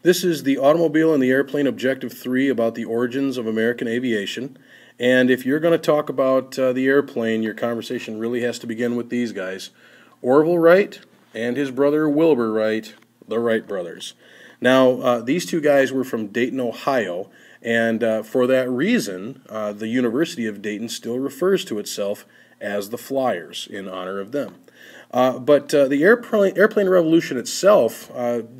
This is the Automobile and the Airplane Objective 3 about the origins of American aviation. And if you're going to talk about the airplane, your conversation really has to begin with these guys. Orville Wright and his brother Wilbur Wright, the Wright brothers. Now, these two guys were from Dayton, Ohio, and for that reason, the University of Dayton still refers to itself as the Flyers in honor of them. But the airplane revolution itself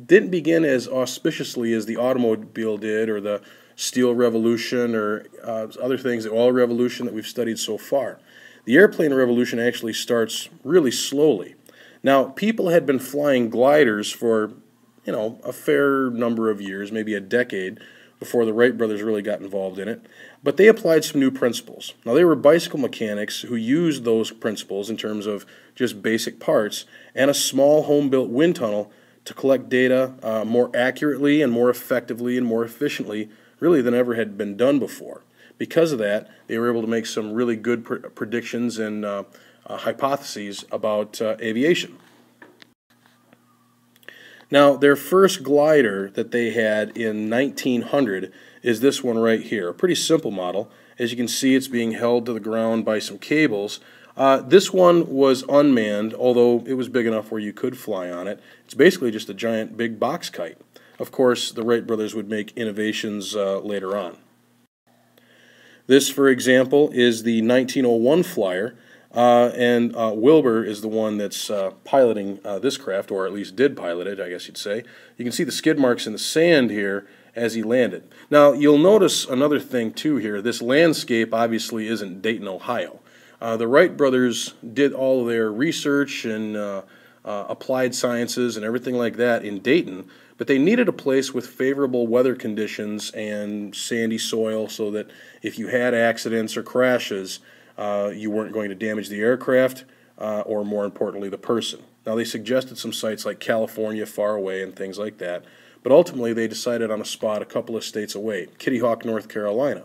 didn't begin as auspiciously as the automobile did, or the steel revolution, or other things, the oil revolution that we've studied so far. The airplane revolution actually starts really slowly. Now, people had been flying gliders for, a fair number of years, maybe a decade, before the Wright brothers really got involved in it. But they applied some new principles. Now, they were bicycle mechanics who used those principles in terms of just basic parts and a small home-built wind tunnel to collect data more accurately and more effectively and more efficiently, really, than ever had been done before. Because of that, they were able to make some really good predictions and hypotheses about aviation. Now, their first glider that they had in 1900 is this one right here, a pretty simple model. As you can see, it's being held to the ground by some cables. This one was unmanned, although it was big enough where you could fly on it. It's basically just a giant big box kite. Of course, the Wright brothers would make innovations later on. This, for example, is the 1901 Flyer. And Wilbur is the one that's piloting this craft, or at least did pilot it, I guess you'd say. You can see the skid marks in the sand here as he landed. Now, you'll notice another thing, too, here. This landscape obviously isn't Dayton, Ohio. The Wright brothers did all of their research and applied sciences and everything like that in Dayton, but they needed a place with favorable weather conditions and sandy soil so that if you had accidents or crashes, you weren't going to damage the aircraft, or more importantly, the person. Now, they suggested some sites like California, far away, and things like that, but ultimately they decided on a spot a couple of states away, Kitty Hawk, North Carolina.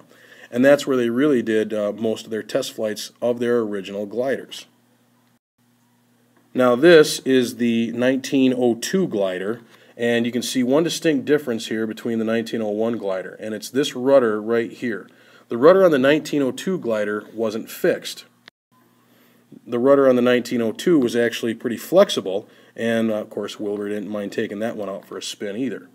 And that's where they really did most of their test flights of their original gliders. Now, this is the 1902 glider, and you can see one distinct difference here between the 1901 glider, and it's this rudder right here. The rudder on the 1902 glider wasn't fixed. The rudder on the 1902 was actually pretty flexible, and of course Wilbur didn't mind taking that one out for a spin either.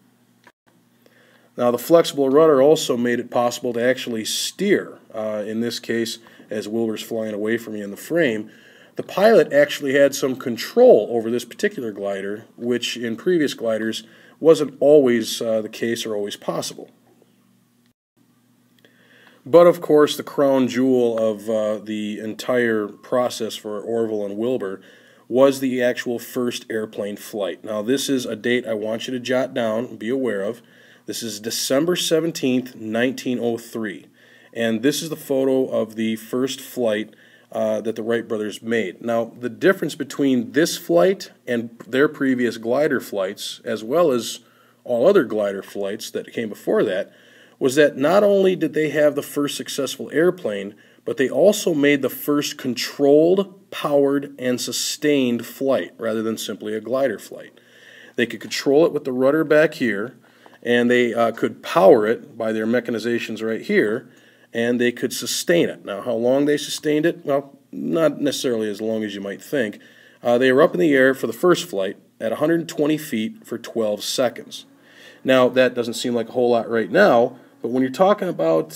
Now, the flexible rudder also made it possible to actually steer. In this case, as Wilbur's flying away from you in the frame, the pilot actually had some control over this particular glider, which in previous gliders wasn't always the case or always possible. But of course, the crown jewel of the entire process for Orville and Wilbur was the actual first airplane flight. Now, this is a date I want you to jot down and be aware of. This is December 17th, 1903. And this is the photo of the first flight that the Wright brothers made. Now, the difference between this flight and their previous glider flights, as well as all other glider flights that came before that, was that not only did they have the first successful airplane, but they also made the first controlled, powered, and sustained flight, rather than simply a glider flight. They could control it with the rudder back here, and they could power it by their mechanizations right here, and they could sustain it. Now, how long they sustained it? Well, not necessarily as long as you might think. They were up in the air for the first flight at 120 feet for 12 seconds. Now, that doesn't seem like a whole lot right now, but when you're talking about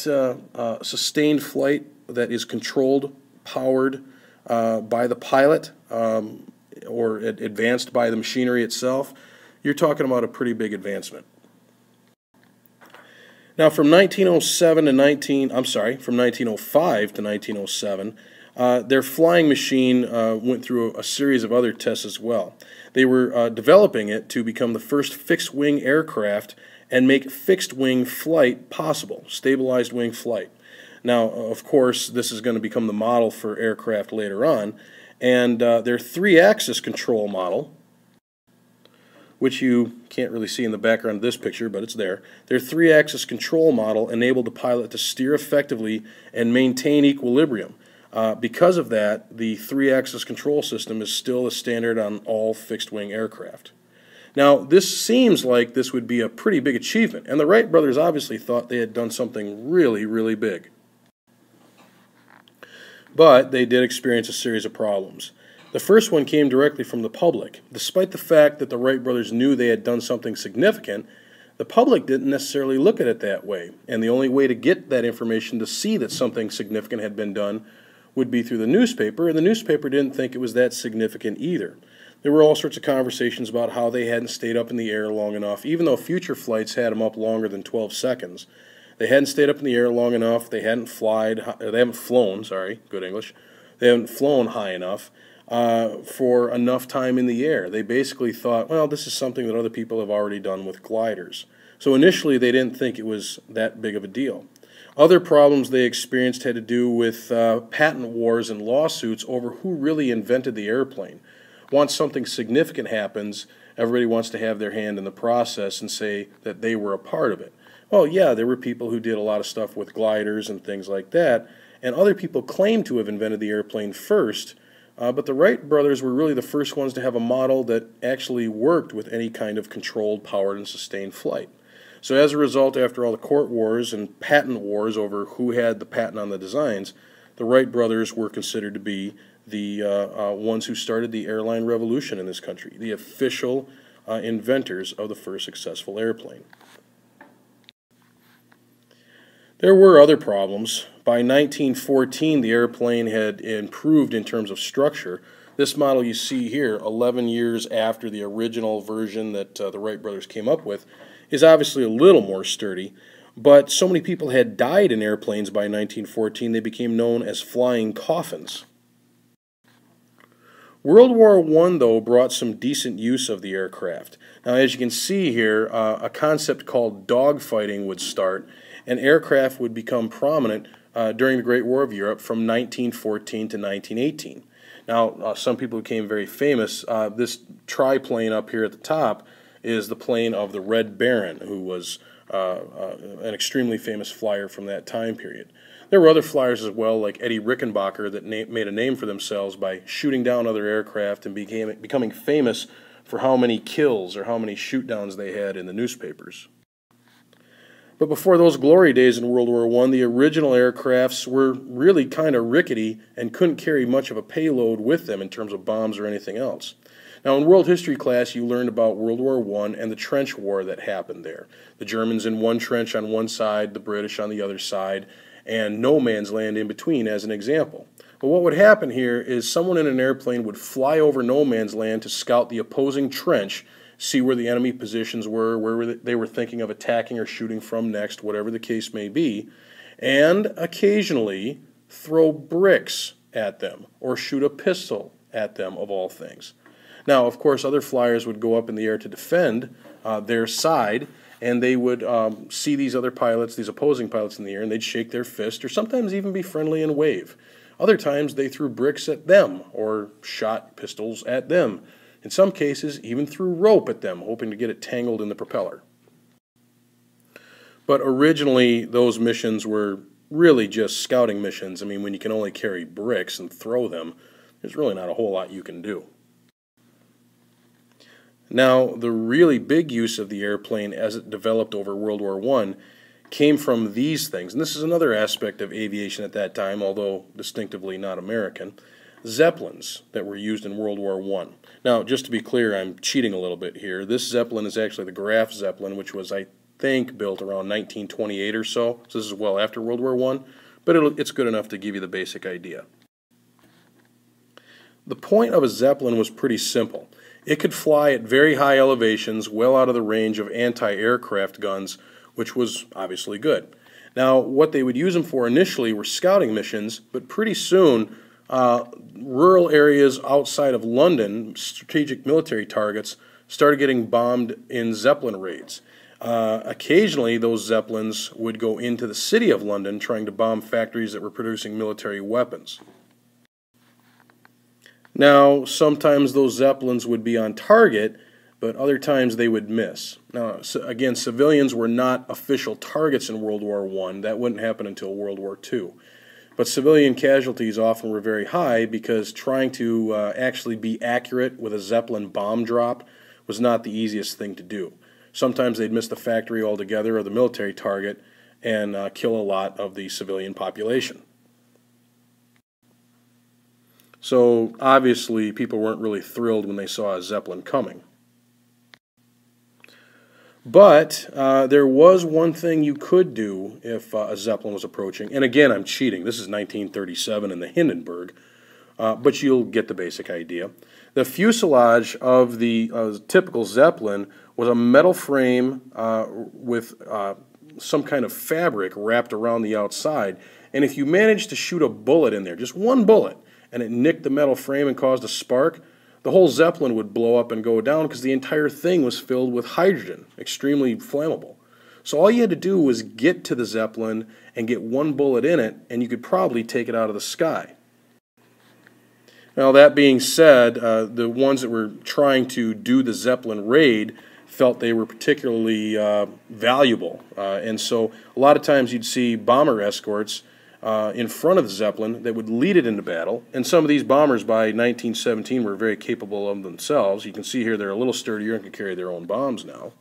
sustained flight that is controlled, powered by the pilot, or advanced by the machinery itself, you're talking about a pretty big advancement. Now, from 1905 to 1907, their flying machine went through a series of other tests as well. They were developing it to become the first fixed-wing aircraft and make fixed-wing flight possible, stabilized wing flight. Now, of course, this is going to become the model for aircraft later on, and their three-axis control model, which you can't really see in the background of this picture, but it's there. Their three-axis control model enabled the pilot to steer effectively and maintain equilibrium. Because of that, the three-axis control system is still the standard on all fixed-wing aircraft. Now, this seems like this would be a pretty big achievement, and the Wright brothers obviously thought they had done something really, really big. But they did experience a series of problems. The first one came directly from the public. Despite the fact that the Wright brothers knew they had done something significant, the public didn't necessarily look at it that way, and the only way to get that information to see that something significant had been done would be through the newspaper, and the newspaper didn't think it was that significant either. There were all sorts of conversations about how they hadn't stayed up in the air long enough, even though future flights had them up longer than 12 seconds. They hadn't stayed up in the air long enough, they hadn't flown, sorry, good English, they haven't flown high enough for enough time in the air. They basically thought, well, this is something that other people have already done with gliders. So initially they didn't think it was that big of a deal. Other problems they experienced had to do with patent wars and lawsuits over who really invented the airplane. Once something significant happens, everybody wants to have their hand in the process and say that they were a part of it. Well, yeah, there were people who did a lot of stuff with gliders and things like that, and other people claimed to have invented the airplane first, but the Wright brothers were really the first ones to have a model that actually worked with any kind of controlled, powered, and sustained flight. So as a result, after all the court wars and patent wars over who had the patent on the designs, the Wright brothers were considered to be the ones who started the airline revolution in this country, the official inventors of the first successful airplane. There were other problems. By 1914, the airplane had improved in terms of structure. This model you see here, 11 years after the original version that the Wright brothers came up with, is obviously a little more sturdy, but so many people had died in airplanes by 1914 they became known as flying coffins. World War I, though, brought some decent use of the aircraft. Now, as you can see here, a concept called dogfighting would start, and aircraft would become prominent during the Great War of Europe from 1914 to 1918. Now, some people became very famous. This triplane up here at the top is the plane of the Red Baron, who was an extremely famous flyer from that time period. There were other flyers as well, like Eddie Rickenbacker, that made a name for themselves by shooting down other aircraft and becoming famous for how many kills or how many shoot-downs they had in the newspapers. But before those glory days in World War I, the original aircrafts were really kind of rickety and couldn't carry much of a payload with them in terms of bombs or anything else. Now, in world history class, you learned about World War I and the trench war that happened there. The Germans in one trench on one side, the British on the other side, and no man's land in between as an example. But what would happen here is someone in an airplane would fly over no man's land to scout the opposing trench, see where the enemy positions were, where they were thinking of attacking or shooting from next, whatever the case may be, and occasionally throw bricks at them or shoot a pistol at them, of all things. Now, of course, other flyers would go up in the air to defend their side, and they would see these other pilots, these opposing pilots in the air, and they'd shake their fist or sometimes even be friendly and wave. Other times they threw bricks at them or shot pistols at them. In some cases, even threw rope at them, hoping to get it tangled in the propeller. But originally, those missions were really just scouting missions. I mean, when you can only carry bricks and throw them, there's really not a whole lot you can do. Now, the really big use of the airplane as it developed over World War I came from these things. And this is another aspect of aviation at that time, although distinctively not American. Zeppelins that were used in World War I. Now, just to be clear, I'm cheating a little bit here. This Zeppelin is actually the Graf Zeppelin, which was, I think, built around 1928 or so. So this is well after World War I, but it's good enough to give you the basic idea. The point of a Zeppelin was pretty simple. It could fly at very high elevations, well out of the range of anti-aircraft guns, which was obviously good. Now, what they would use them for initially were scouting missions, but pretty soon, rural areas outside of London, strategic military targets, started getting bombed in Zeppelin raids. Occasionally, those Zeppelins would go into the city of London trying to bomb factories that were producing military weapons. Now, sometimes those Zeppelins would be on target, but other times they would miss. Now, again, civilians were not official targets in World War I. That wouldn't happen until World War II. But civilian casualties often were very high because trying to actually be accurate with a Zeppelin bomb drop was not the easiest thing to do. Sometimes they'd miss the factory altogether or the military target and kill a lot of the civilian population. So obviously people weren't really thrilled when they saw a Zeppelin coming. But there was one thing you could do if a Zeppelin was approaching. And again, I'm cheating. This is 1937 in the Hindenburg. But you'll get the basic idea. The fuselage of the typical Zeppelin was a metal frame with some kind of fabric wrapped around the outside. And if you managed to shoot a bullet in there, just one bullet, and it nicked the metal frame and caused a spark, the whole Zeppelin would blow up and go down because the entire thing was filled with hydrogen, extremely flammable. So all you had to do was get to the Zeppelin and get one bullet in it, and you could probably take it out of the sky. Now, that being said, the ones that were trying to do the Zeppelin raid felt they were particularly valuable. And so a lot of times you'd see bomber escorts in front of the Zeppelin that would lead it into battle. And some of these bombers by 1917 were very capable of themselves. You can see here they're a little sturdier and can carry their own bombs now.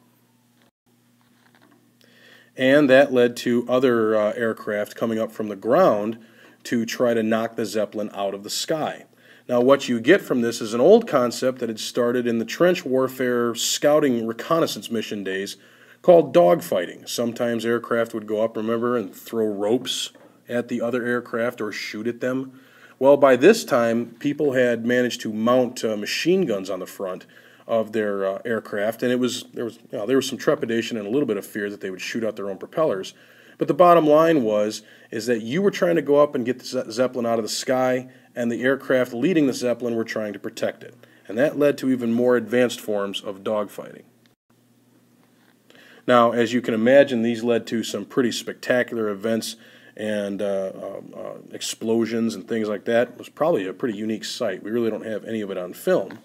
And that led to other aircraft coming up from the ground to try to knock the Zeppelin out of the sky. Now, what you get from this is an old concept that had started in the trench warfare scouting reconnaissance mission days called dogfighting. Sometimes aircraft would go up, remember, and throw ropes at the other aircraft or shoot at them. Well, by this time, people had managed to mount machine guns on the front of their aircraft, and there was some trepidation and a little bit of fear that they would shoot out their own propellers. But the bottom line is that you were trying to go up and get the Zeppelin out of the sky, and the aircraft leading the Zeppelin were trying to protect it. And that led to even more advanced forms of dogfighting. Now, as you can imagine, these led to some pretty spectacular events and explosions and things like that. It was probably a pretty unique sight. We really don't have any of it on film.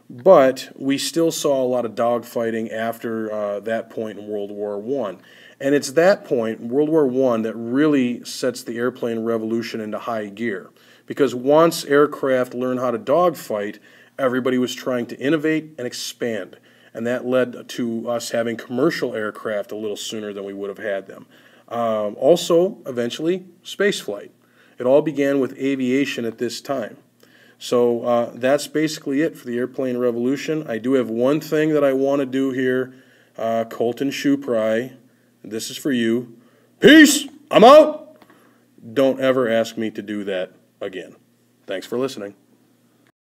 But we still saw a lot of dogfighting after that point in World War I. And it's that point, World War I, that really sets the airplane revolution into high gear. Because once aircraft learned how to dogfight, everybody was trying to innovate and expand. And that led to us having commercial aircraft a little sooner than we would have had them. Also, eventually, spaceflight. It all began with aviation at this time. So that's basically it for the airplane revolution. I do have one thing that I want to do here. Colton Shupry, this is for you. Peace! I'm out! Don't ever ask me to do that again. Thanks for listening.